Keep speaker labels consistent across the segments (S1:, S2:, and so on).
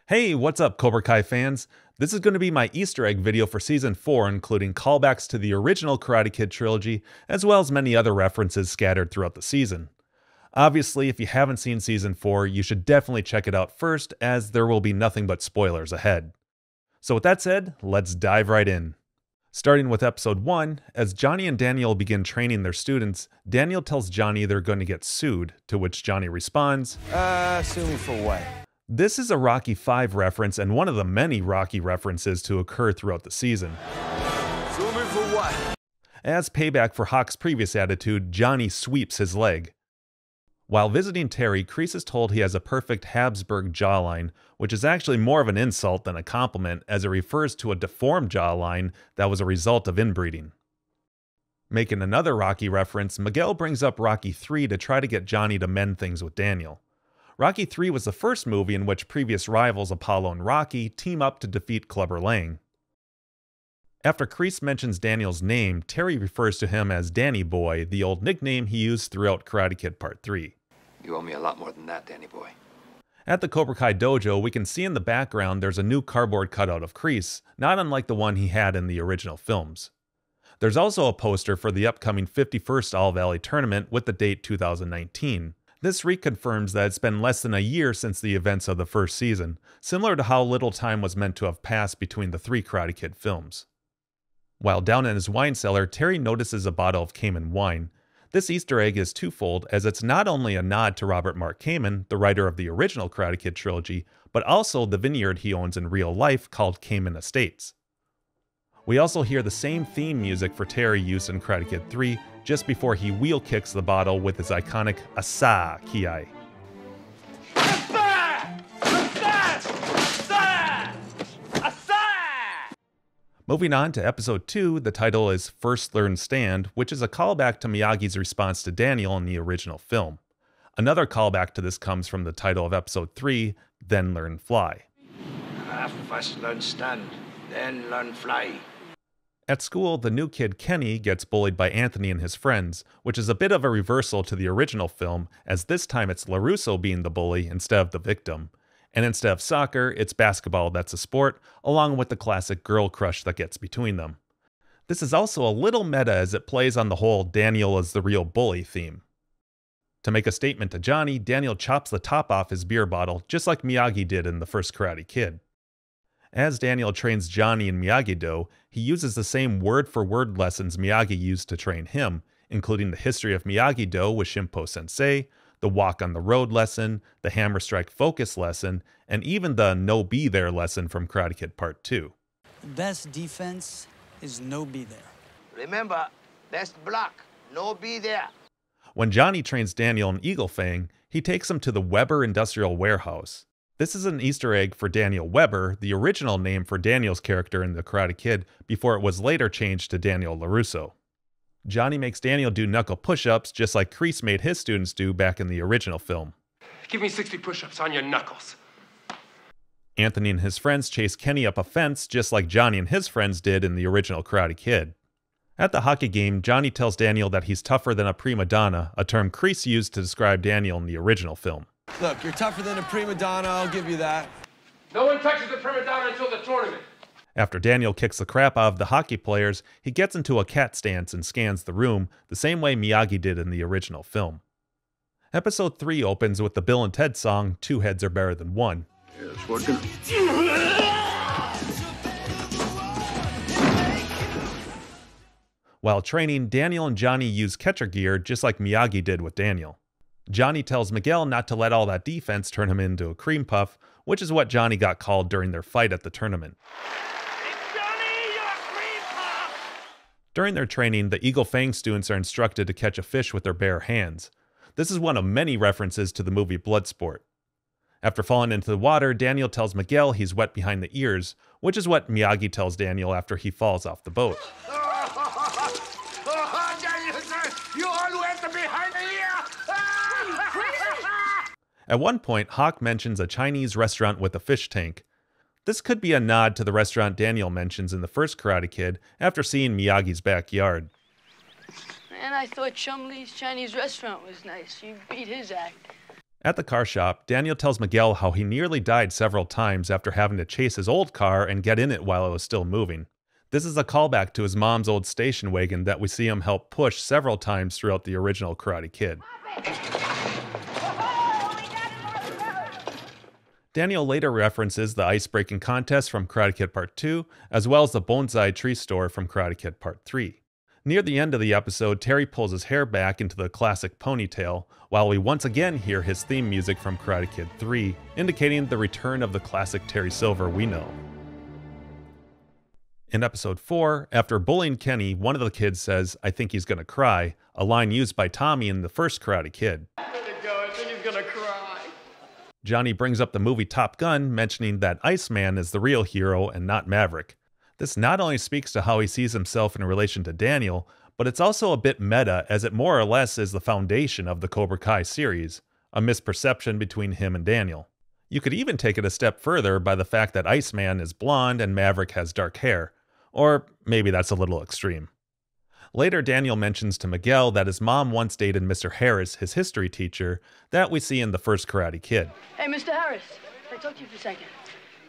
S1: Hey, what's up, Cobra Kai fans? This is going to be my Easter egg video for Season 4, including callbacks to the original Karate Kid trilogy, as well as many other references scattered throughout the season. Obviously, if you haven't seen Season 4, you should definitely check it out first, as there will be nothing but spoilers ahead. So with that said, let's dive right in. Starting with Episode 1, as Johnny and Daniel begin training their students, Daniel tells Johnny they're going to get sued, to which Johnny responds,
S2: Sue me for what?
S1: This is a Rocky V reference and one of the many Rocky references to occur throughout the season.
S2: Sue me for what?
S1: As payback for Hawk's previous attitude, Johnny sweeps his leg. While visiting Terry, Kreese is told he has a perfect Habsburg jawline, which is actually more of an insult than a compliment, as it refers to a deformed jawline that was a result of inbreeding. Making another Rocky reference, Miguel brings up Rocky III to try to get Johnny to mend things with Daniel. Rocky III was the first movie in which previous rivals Apollo and Rocky team up to defeat Clubber Lang. After Kreese mentions Daniel's name, Terry refers to him as Danny Boy, the old nickname he used throughout Karate Kid Part 3.
S3: You owe me a lot more than that, Danny Boy.
S1: At the Cobra Kai dojo, we can see in the background there's a new cardboard cutout of Kreese, not unlike the one he had in the original films. There's also a poster for the upcoming 51st All Valley Tournament with the date 2019. This reconfirms that it's been less than a year since the events of the first season, similar to how little time was meant to have passed between the 3 Karate Kid films. While down in his wine cellar, Terry notices a bottle of Cayman wine. This Easter egg is twofold, as it's not only a nod to Robert Mark Kamen, the writer of the original Karate Kid trilogy, but also the vineyard he owns in real life called Cayman Estates. We also hear the same theme music for Terry used in Karate Kid 3, just before he wheel kicks the bottle with his iconic Asa Kiai. Moving on to Episode 2, the title is First Learn Stand, which is a callback to Miyagi's response to Daniel in the original film. Another callback to this comes from the title of Episode 3, Then Learn Fly.
S4: First learn stand, then learn fly.
S1: At school, the new kid Kenny gets bullied by Anthony and his friends, which is a bit of a reversal to the original film, as this time it's LaRusso being the bully instead of the victim. And instead of soccer, it's basketball that's a sport, along with the classic girl crush that gets between them. This is also a little meta as it plays on the whole Daniel is the real bully theme. To make a statement to Johnny, Daniel chops the top off his beer bottle, just like Miyagi did in the first Karate Kid. As Daniel trains Johnny in Miyagi-Do, he uses the same word-for-word lessons Miyagi used to train him, including the history of Miyagi-Do with Shimpo Sensei, the walk on the road lesson, the hammer strike focus lesson, and even the no be there lesson from Karate Kid Part 2.
S5: The best defense is no be there.
S4: Remember, best block, no be there.
S1: When Johnny trains Daniel in Eagle Fang, he takes him to the Weber Industrial Warehouse. This is an Easter egg for Daniel Weber, the original name for Daniel's character in The Karate Kid, before it was later changed to Daniel LaRusso. Johnny makes Daniel do knuckle push-ups just like Kreese made his students do back in the original film.
S6: Give me 60 push-ups on your knuckles.
S1: Anthony and his friends chase Kenny up a fence just like Johnny and his friends did in the original Karate Kid. At the hockey game, Johnny tells Daniel that he's tougher than a prima donna, a term Kreese used to describe Daniel in the original film.
S2: Look, you're tougher than a prima donna, I'll give you that.
S6: No one touches the prima donna until the tournament.
S1: After Daniel kicks the crap out of the hockey players, he gets into a cat stance and scans the room, the same way Miyagi did in the original film. Episode 3 opens with the Bill and Ted song, Two Heads Are Better Than One.
S4: Yes, what can...
S1: While training, Daniel and Johnny use catcher gear just like Miyagi did with Daniel. Johnny tells Miguel not to let all that defense turn him into a cream puff, which is what Johnny got called during their fight at the tournament. During their training, the Eagle Fang students are instructed to catch a fish with their bare hands. This is one of many references to the movie Bloodsport. After falling into the water, Daniel tells Miguel he's wet behind the ears, which is what Miyagi tells Daniel after he falls off the boat.
S4: You all went behind the ear!
S1: At one point, Hawk mentions a Chinese restaurant with a fish tank. This could be a nod to the restaurant Daniel mentions in the first Karate Kid after seeing Miyagi's backyard.
S7: Man, I thought Chumley's Chinese restaurant was nice. You beat his act.
S1: At the car shop, Daniel tells Miguel how he nearly died several times after having to chase his old car and get in it while it was still moving. This is a callback to his mom's old station wagon that we see him help push several times throughout the original Karate Kid. Daniel later references the ice-breaking contest from Karate Kid Part 2, as well as the bonsai tree store from Karate Kid Part 3. Near the end of the episode, Terry pulls his hair back into the classic ponytail, while we once again hear his theme music from Karate Kid 3, indicating the return of the classic Terry Silver we know. In episode 4, after bullying Kenny, one of the kids says, "I think he's gonna cry," a line used by Tommy in the first Karate Kid. Johnny brings up the movie Top Gun, mentioning that Iceman is the real hero and not Maverick. This not only speaks to how he sees himself in relation to Daniel, but it's also a bit meta, as it more or less is the foundation of the Cobra Kai series, a misperception between him and Daniel. You could even take it a step further by the fact that Iceman is blonde and Maverick has dark hair. Or maybe that's a little extreme. Later, Daniel mentions to Miguel that his mom once dated Mr. Harris, his history teacher, that we see in the first Karate Kid.
S7: Hey, Mr. Harris. Can I talk to you for a second?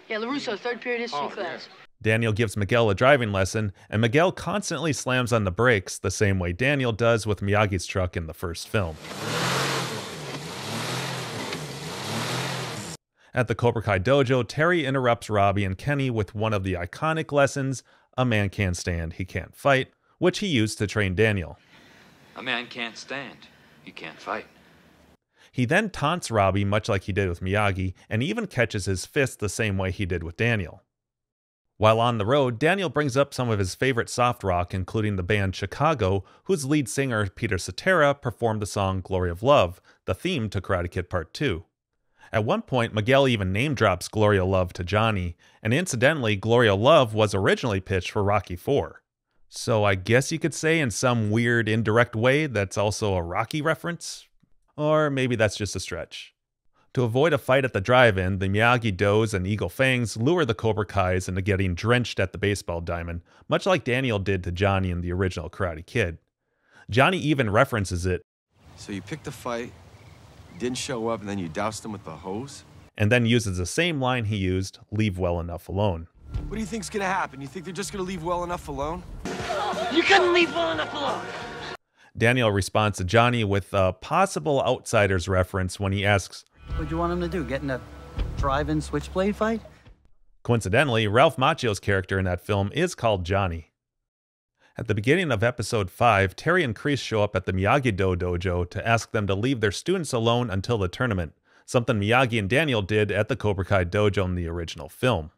S7: Yeah, LaRusso, third period history class.
S1: Daniel gives Miguel a driving lesson, and Miguel constantly slams on the brakes the same way Daniel does with Miyagi's truck in the first film. At the Cobra Kai dojo, Terry interrupts Robbie and Kenny with one of the iconic lessons, "A man can't stand, he can't fight," which he used to train Daniel.
S3: A man can't stand. He can't fight.
S1: He then taunts Robbie much like he did with Miyagi, and even catches his fist the same way he did with Daniel. While on the road, Daniel brings up some of his favorite soft rock, including the band Chicago, whose lead singer Peter Cetera performed the song Glory of Love, the theme to Karate Kid Part 2. At one point, Miguel even name drops Glory of Love to Johnny, and incidentally, Glory of Love was originally pitched for Rocky IV. So I guess you could say in some weird indirect way that's also a Rocky reference? Or maybe that's just a stretch. To avoid a fight at the drive-in, the Miyagi-Dos and Eagle Fangs lure the Cobra Kais into getting drenched at the baseball diamond, much like Daniel did to Johnny in the original Karate Kid. Johnny even references it.
S2: So you picked a fight, didn't show up, and then you doused him with the hose?
S1: And then uses the same line he used, "Leave well enough alone."
S2: What do you think's gonna happen? You think they're just gonna leave well enough alone?
S7: You couldn't leave well enough alone.
S1: Daniel responds to Johnny with a possible Outsiders reference when he asks,
S5: What'd you want him to do? Get in a drive-in switchblade fight?
S1: Coincidentally, Ralph Macchio's character in that film is called Johnny. At the beginning of episode 5, Terry and Kreese show up at the Miyagi-Do dojo to ask them to leave their students alone until the tournament, something Miyagi and Daniel did at the Cobra Kai dojo in the original film.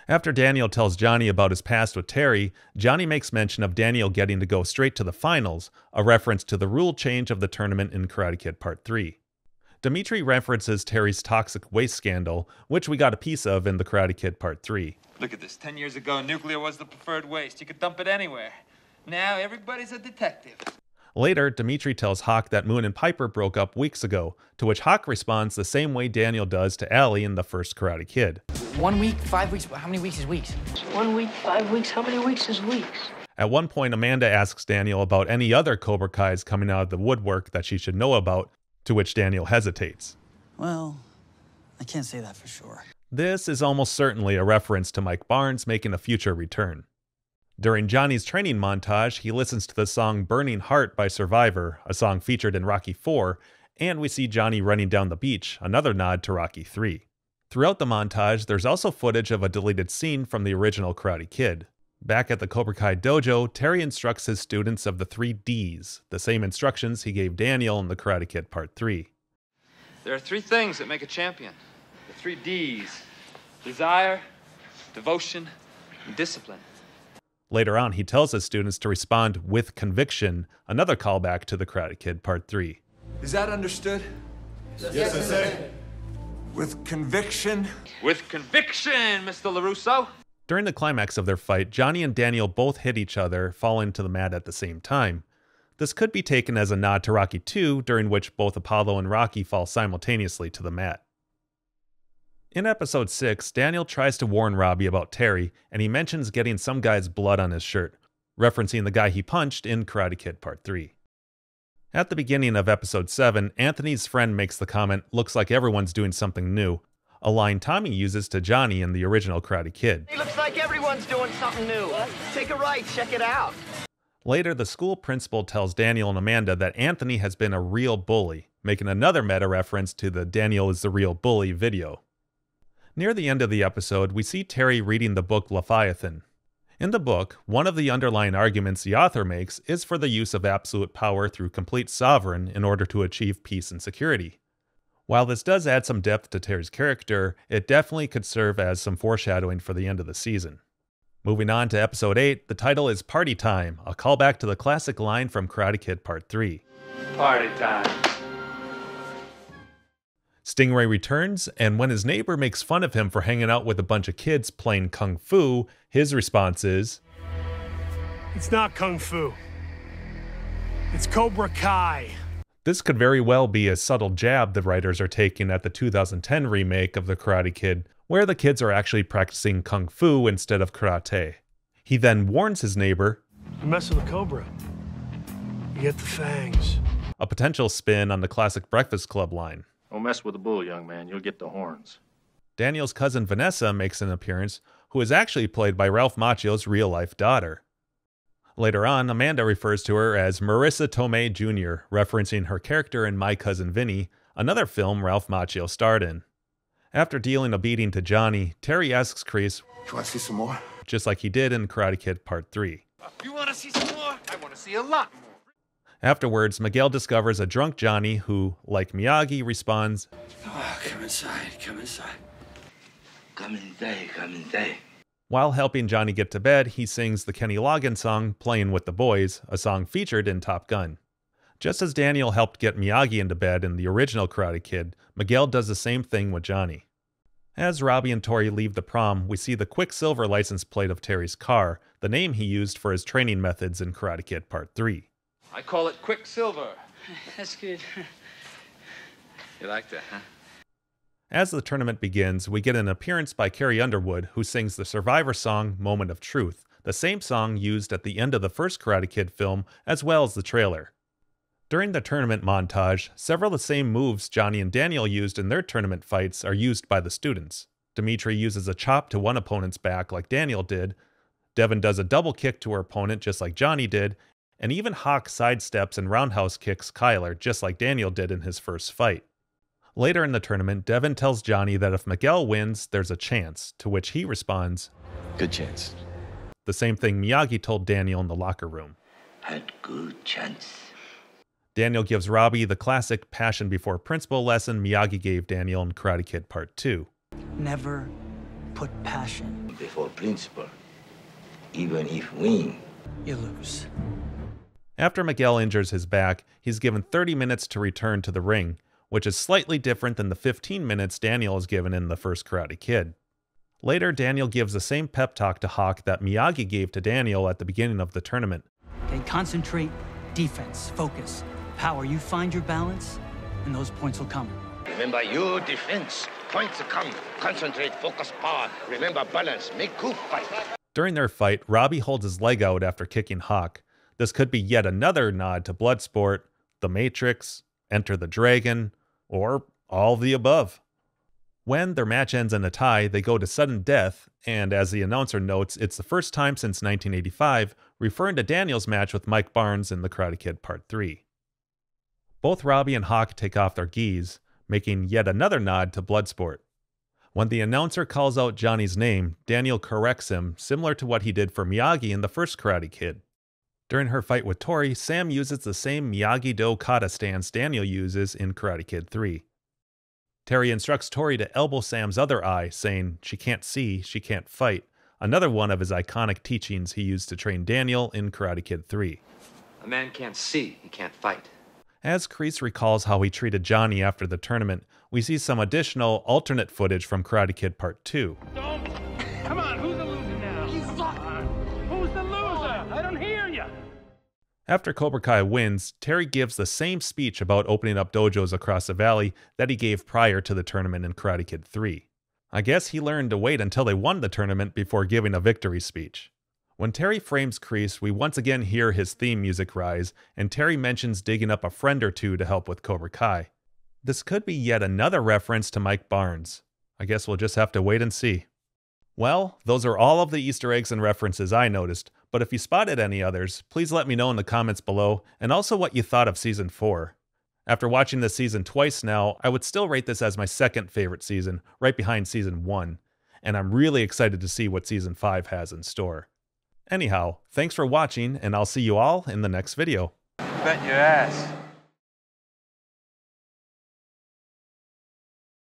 S1: After Daniel tells Johnny about his past with Terry, Johnny makes mention of Daniel getting to go straight to the finals, a reference to the rule change of the tournament in Karate Kid Part 3. Dimitri references Terry's toxic waste scandal, which we got a piece of in the Karate Kid Part 3.
S8: Look at this. 10 years ago, nuclear was the preferred waste. You could dump it anywhere. Now everybody's a detective.
S1: Later, Dimitri tells Hawk that Moon and Piper broke up weeks ago, to which Hawk responds the same way Daniel does to Allie in the first Karate Kid.
S9: 1 week, 5 weeks, how many weeks is weeks?
S7: 1 week, 5 weeks, how many weeks is weeks?
S1: At one point, Amanda asks Daniel about any other Cobra Kais coming out of the woodwork that she should know about, to which Daniel hesitates.
S5: Well, I can't say that for sure.
S1: This is almost certainly a reference to Mike Barnes making a future return. During Johnny's training montage, he listens to the song Burning Heart by Survivor, a song featured in Rocky IV, and we see Johnny running down the beach, another nod to Rocky III. Throughout the montage, there's also footage of a deleted scene from the original Karate Kid. Back at the Cobra Kai dojo, Terry instructs his students of the 3 Ds, the same instructions he gave Daniel in the Karate Kid Part 3.
S8: There are 3 things that make a champion. The 3 Ds. Desire, devotion, and discipline.
S1: Later on, he tells his students to respond with conviction, another callback to the Karate Kid Part 3.
S2: Is that understood?
S6: Yes, Sensei.
S2: With conviction?
S8: With conviction, Mr. LaRusso.
S1: During the climax of their fight, Johnny and Daniel both hit each other, falling to the mat at the same time. This could be taken as a nod to Rocky II, during which both Apollo and Rocky fall simultaneously to the mat. In episode 6, Daniel tries to warn Robbie about Terry, and he mentions getting some guy's blood on his shirt. referencing the guy he punched in Karate Kid Part 3. At the beginning of Episode 7, Anthony's friend makes the comment, "Looks like everyone's doing something new," a line Tommy uses to Johnny in the original Karate Kid.
S10: It looks like everyone's doing something new. Take a ride, check it out.
S1: Later, the school principal tells Daniel and Amanda that Anthony has been a real bully, making another meta reference to the Daniel is the real bully video. Near the end of the episode, we see Terry reading the book Leviathan. In the book, one of the underlying arguments the author makes is for the use of absolute power through complete sovereign in order to achieve peace and security. While this does add some depth to Terry's character, it definitely could serve as some foreshadowing for the end of the season. Moving on to Episode 8, the title is Party Time, a callback to the classic line from Karate Kid Part 3.
S8: Party time.
S1: Stingray returns, and when his neighbor makes fun of him for hanging out with a bunch of kids playing Kung Fu, his response is,
S6: It's not Kung Fu. It's Cobra Kai.
S1: This could very well be a subtle jab the writers are taking at the 2010 remake of The Karate Kid, where the kids are actually practicing Kung Fu instead of karate. He then warns his neighbor,
S6: You mess with a Cobra, you get the fangs.
S1: a potential spin on the classic Breakfast Club line.
S11: Don't mess with the bull, young man. You'll get the horns.
S1: Daniel's cousin Vanessa makes an appearance, who is actually played by Ralph Macchio's real-life daughter. Later on, Amanda refers to her as Marissa Tomei Jr., referencing her character in My Cousin Vinny, another film Ralph Macchio starred in. After dealing a beating to Johnny, Terry asks Kreese,
S2: You want to see some more?
S1: just like he did in Karate Kid Part 3.
S4: You want to see some more? I want to see a lot more.
S1: Afterwards, Miguel discovers a drunk Johnny who, like Miyagi, responds,
S4: Oh, come inside, come inside. Come inside, come inside.
S1: While helping Johnny get to bed, he sings the Kenny Loggins song, Playing with the Boys, a song featured in Top Gun. Just as Daniel helped get Miyagi into bed in the original Karate Kid, Miguel does the same thing with Johnny. As Robbie and Tori leave the prom, we see the Quicksilver license plate of Terry's car, the name he used for his training methods in Karate Kid Part 3.
S8: I call it Quicksilver.
S7: That's good.
S8: You like that, huh?
S1: As the tournament begins, we get an appearance by Carrie Underwood, who sings the Survivor song Moment of Truth, the same song used at the end of the first Karate Kid film, as well as the trailer. During the tournament montage, several of the same moves Johnny and Daniel used in their tournament fights are used by the students. Dimitri uses a chop to one opponent's back like Daniel did, Devin does a double kick to her opponent just like Johnny did, and even Hawk sidesteps and roundhouse kicks Kyler just like Daniel did in his first fight. Later in the tournament, Devin tells Johnny that if Miguel wins, there's a chance, to which he responds,
S2: Good chance.
S1: the same thing Miyagi told Daniel in the locker room.
S4: Had good chance.
S1: Daniel gives Robbie the classic passion before principle lesson Miyagi gave Daniel in Karate Kid Part 2.
S5: Never put passion.
S4: Before principal. Even if win.
S5: You lose.
S1: After Miguel injures his back, he's given 30 minutes to return to the ring, which is slightly different than the 15 minutes Daniel is given in the first Karate Kid. Later, Daniel gives the same pep talk to Hawk that Miyagi gave to Daniel at the beginning of the tournament.
S5: Okay, concentrate, defense, focus, power. You find your balance, and those points will come.
S4: Remember your defense. Points to come. Concentrate, focus, power. Remember balance. Make good fight.
S1: During their fight, Robbie holds his leg out after kicking Hawk. This could be yet another nod to Bloodsport, The Matrix, Enter the Dragon, or all of the above. When their match ends in a tie, they go to sudden death, and as the announcer notes, it's the first time since 1985, referring to Daniel's match with Mike Barnes in The Karate Kid Part 3. Both Robbie and Hawk take off their gis, making yet another nod to Bloodsport. When the announcer calls out Johnny's name, Daniel corrects him, similar to what he did for Miyagi in the first Karate Kid. During her fight with Tori, Sam uses the same Miyagi-Do kata stance Daniel uses in Karate Kid 3. Terry instructs Tori to elbow Sam's other eye, saying, "She can't see, she can't fight," another one of his iconic teachings he used to train Daniel in Karate Kid 3.
S3: A man can't see, he can't fight.
S1: As Kreese recalls how he treated Johnny after the tournament, we see some additional alternate footage from Karate Kid Part 2.
S6: Don't. Come on, who's the loser now? Who's the loser? I don't hear you.
S1: After Cobra Kai wins, Terry gives the same speech about opening up dojos across the valley that he gave prior to the tournament in Karate Kid 3. I guess he learned to wait until they won the tournament before giving a victory speech. When Terry frames Kreese, we once again hear his theme music rise, and Terry mentions digging up a friend or two to help with Cobra Kai. This could be yet another reference to Mike Barnes. I guess we'll just have to wait and see. Well, those are all of the Easter eggs and references I noticed, but if you spotted any others, please let me know in the comments below, and also what you thought of Season 4. After watching this season twice now, I would still rate this as my second favorite season, right behind Season 1, and I'm really excited to see what Season 5 has in store. Anyhow, thanks for watching, and I'll see you all in the next video.
S8: Bet your ass.